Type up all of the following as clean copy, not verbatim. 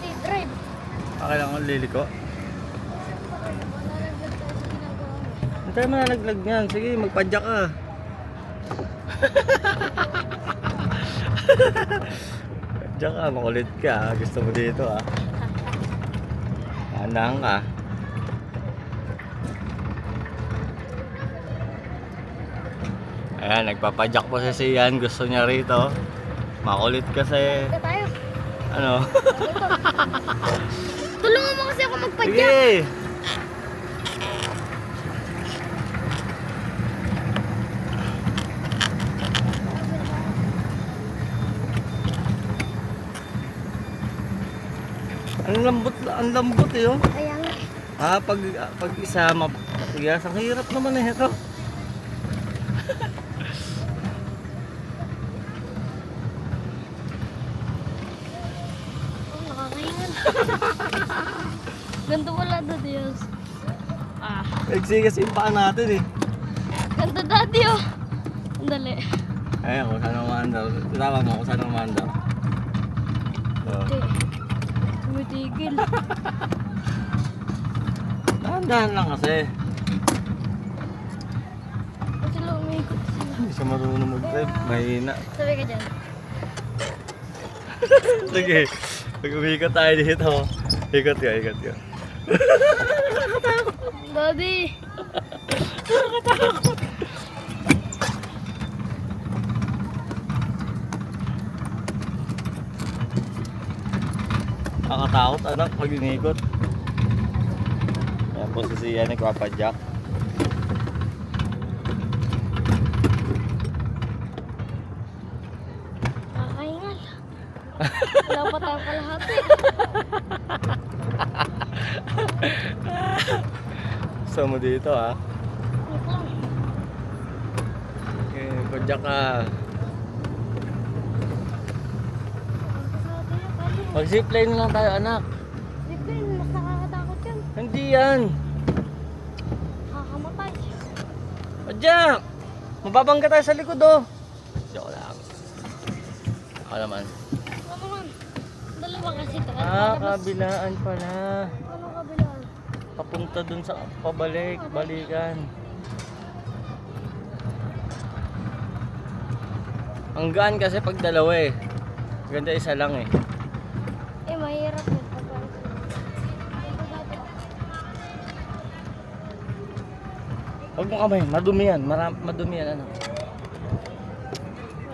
Daddy, drive. Kailangan liliko. Malalaglag tayo sa ginagawa mo. Hindi tayo malalaglag niyan. Sige, magpadyak ka. Padyak ka, makulit ka. Gusto mo dito ah. Anang ka. Ayan, nagpapadyak po si Sian. Gusto niya rito. Makulit kasi. Ito tayo. Ano? Tulungan mo kasi ako magpadyak. Sige! Ang lambot eh oh. Kaya nga. Pag isama, matigas. Ang hirap naman eh ito. Oh, nakakaingan. Ganto wala do Diyos. Ah. Nagsi kasi yung paa natin eh. Ganto daddy oh. Andali. Ayan, kung saan naman daw. Tama mo kung saan naman daw. So, Tumitigil. dahan-dahan lang kasi. Kasi lumikot sila. Hindi siya marunong mag-drive. Mahina. Sabi ka dyan. Sige, mag-umikot tayo dito. Ikot ka, ikot ka. Daddy. Nakakatakot anak pag inikot. Ayan po si Sian, nagpapadyak. Nakakaingal. Wala pa tayong kalahati. Gusto mo dito ah. Wait lang. Okay, padyak ka. Mag-zipline lang tayo anak. Siyempre, mas nakakatakot yun. Hindi yan. Nakakamatay. Padyak! Mababangga tayo sa likod oh. Joke lang. Ako naman. Ano man? Dalawa kasi ito. Kabilaan pala. Ano kabilaan? Papunta dun sa balikan. Ang gaan kasi pag dalawa eh. Ganda isa lang eh. Eh, mahirap yun. Huwag mo kamay, madumi yan. Madumi yan ano.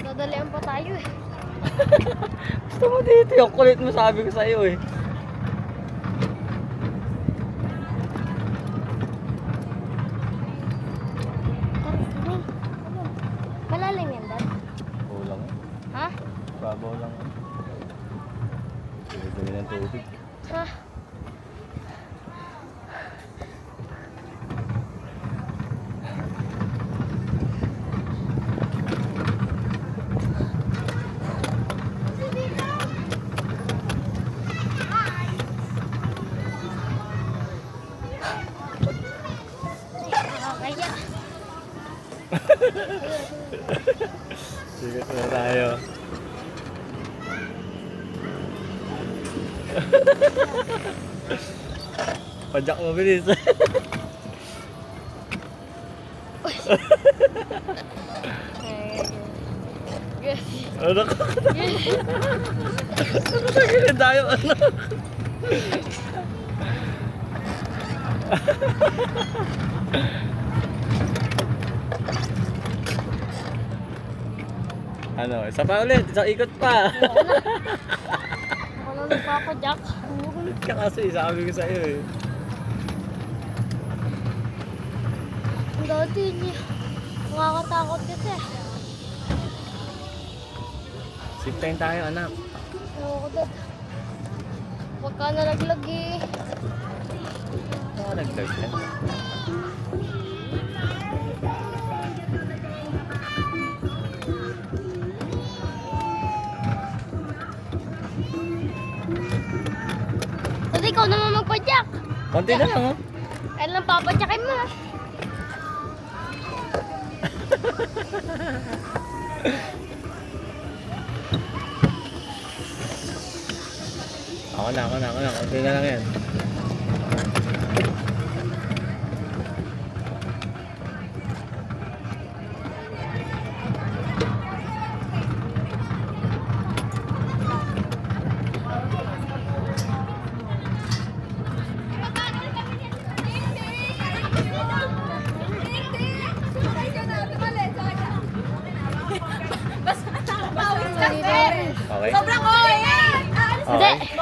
Madadalian pa tayo eh. Gusto mo dito yung kulit mo sabi ko sa'yo eh. Malalim yan, Dad. Kulang eh. Ha? Babaw lang eh. Dumi ng tubig. Ha? Nakakaya. Sige na tayo. Padyak mo bilis. Yes. Ano ka? Yes. Nakagilid tayo anak. Ano, isa pa ulit, isang ikot pa. Ako na nagpapadyak. Ulit ka kasi, sabi ko sa'yo eh. Ang dati niya. Nakakatakot kasi. Zipline tayo anak. Ako dad. Huwag ka nalaglag eh. Naglag yan. Dad, ikaw naman magpadyak. Konti na lang oh. Kaya lang papadyakin mo. Ako na. Kunti na lang yan. Okay? Sobrang oy! Okay.